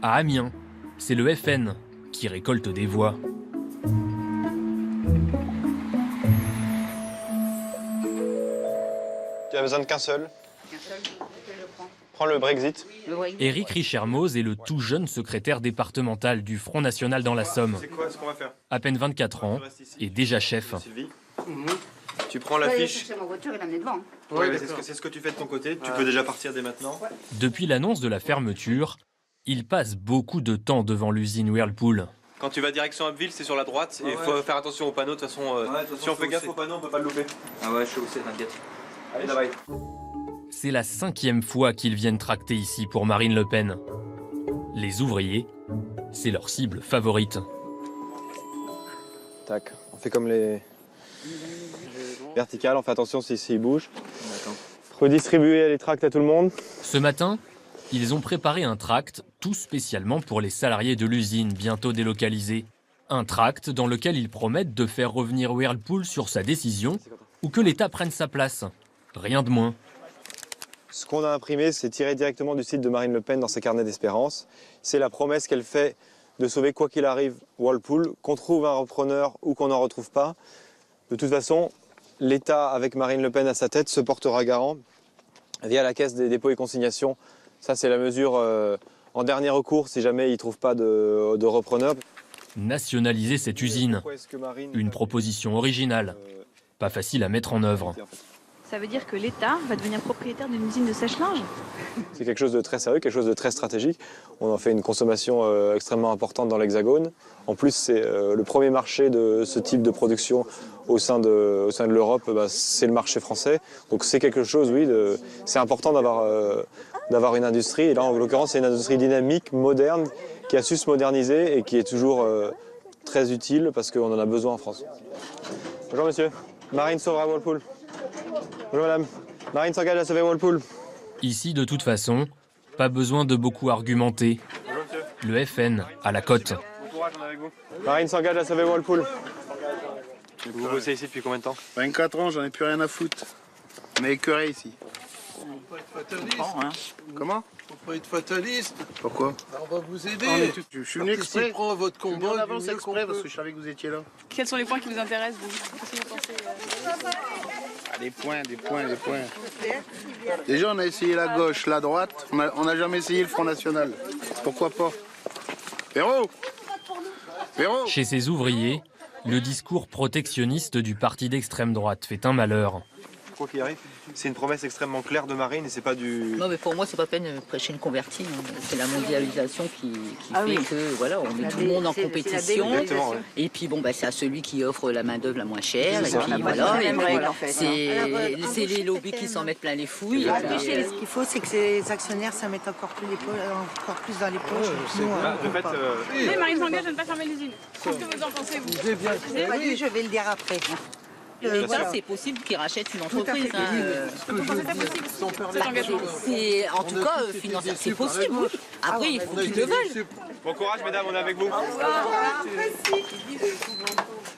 À Amiens, c'est le FN qui récolte des voix. Tu as besoin de qu'un seul. Prends le Brexit. Éric Richermoz est le tout jeune secrétaire départemental du Front National dans la Somme. C'est quoi ce qu'on va faire? À peine 24 ans et déjà chef. Tu prends la fiche. Ma voiture, il en est devant. Oui, c'est ce que tu fais de ton côté. Tu peux déjà partir dès maintenant. Depuis l'annonce de la fermeture, il passe beaucoup de temps devant l'usine Whirlpool. Quand tu vas direction Abbeville, c'est sur la droite. Et il faut faire attention aux panneaux. De toute façon, si on fait gaffe aux panneaux, on peut pas le louper. Ah ouais, je suis aussi, t'inquiète. Allez, là-bas. C'est la 5e fois qu'ils viennent tracter ici pour Marine Le Pen. Les ouvriers, c'est leur cible favorite. Tac, on fait comme les verticales, on fait attention s'ils bougent. Redistribuer les tracts à tout le monde. Ce matin, ils ont préparé un tract tout spécialement pour les salariés de l'usine bientôt délocalisés. Un tract dans lequel ils promettent de faire revenir Whirlpool sur sa décision ou que l'État prenne sa place. Rien de moins. Ce qu'on a imprimé, c'est tiré directement du site de Marine Le Pen dans ses carnets d'espérance. C'est la promesse qu'elle fait de sauver quoi qu'il arrive Whirlpool, qu'on trouve un repreneur ou qu'on n'en retrouve pas. De toute façon, l'État, avec Marine Le Pen à sa tête, se portera garant via la Caisse des dépôts et consignations. Ça, c'est la mesure en dernier recours si jamais ils ne trouvent pas de repreneur. Nationaliser cette usine, une proposition originale, pas facile à mettre en œuvre. Ça veut dire que l'État va devenir propriétaire d'une usine de sèche-linge? C'est quelque chose de très sérieux, quelque chose de très stratégique. On en fait une consommation extrêmement importante dans l'Hexagone. En plus, c'est le premier marché de ce type de production au sein de l'Europe, c'est le marché français. Donc c'est quelque chose, oui, c'est important d'avoir une industrie. Et là, en l'occurrence, c'est une industrie dynamique, moderne, qui a su se moderniser et qui est toujours très utile parce qu'on en a besoin en France. Bonjour monsieur, Marine sauvera Whirlpool. Bonjour madame, Marine s'engage à sauver Whirlpool. Ici, de toute façon, pas besoin de beaucoup argumenter. Le FN à la cote. Bon courage, on est avec vous. Marine s'engage à sauver Whirlpool. Vous bossez ici depuis combien de temps? 24 ans, j'en ai plus rien à foutre. On est écœuré ici. Faut pas être fataliste. Comment? Faut pas être fataliste. Pourquoi? On va vous aider. Je suis venu exprès. Participerons à votre Je suis venu combat. en avance du mieux exprès qu'on parce peut. que je savais que vous étiez là. Quels sont les points qui vous intéressent, vous? Qu'est-ce que vous pensez Ah, des points. Déjà, on a essayé la gauche, la droite. On n'a jamais essayé le Front National. Pourquoi pas? Véro! Chez ces ouvriers, le discours protectionniste du parti d'extrême droite fait un malheur. Quoi qu'il arrive, c'est une promesse extrêmement claire de Marine et c'est pas du... Non, mais pour moi, c'est pas peine de prêcher une convertie. Hein. C'est la mondialisation qui fait que voilà, on met tout le monde en compétition. Exactement, ouais. Et puis bon, c'est à celui qui offre la main-d'œuvre la moins chère. Et ça. puis voilà, c'est les lobbies qui s'en mettent plein les fouilles. Ce qu'il faut, c'est que ces actionnaires, ça mette encore plus dans les poches. De fait, Oui, Marine s'engage à ne pas fermer l'usine. Qu'est-ce que vous en pensez, vous? Oui, je vais le dire après. Et ça, c'est possible qu'ils rachètent une entreprise. En tout cas, financièrement, c'est possible. Oui. Après, il faut qu'ils le veulent. bon courage mesdames, on est avec vous.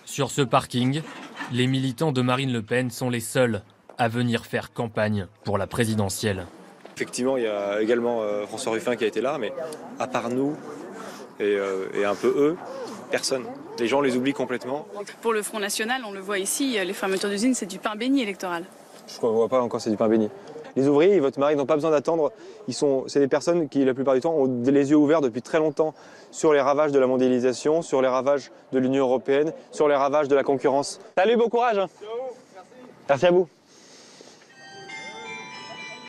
Sur ce parking, les militants de Marine Le Pen sont les seuls à venir faire campagne pour la présidentielle. Effectivement, il y a également François Ruffin qui a été là, mais à part nous et un peu eux, personne. Les gens les oublient complètement. Pour le Front National, on le voit ici, les fermetures d'usines, c'est du pain béni électoral. Je ne vois pas encore, c'est du pain béni. Les ouvriers, ils votent Marine, ils n'ont pas besoin d'attendre. C'est des personnes qui, la plupart du temps, ont les yeux ouverts depuis très longtemps sur les ravages de la mondialisation, sur les ravages de l'Union européenne, sur les ravages de la concurrence. Salut, bon courage. Merci à vous.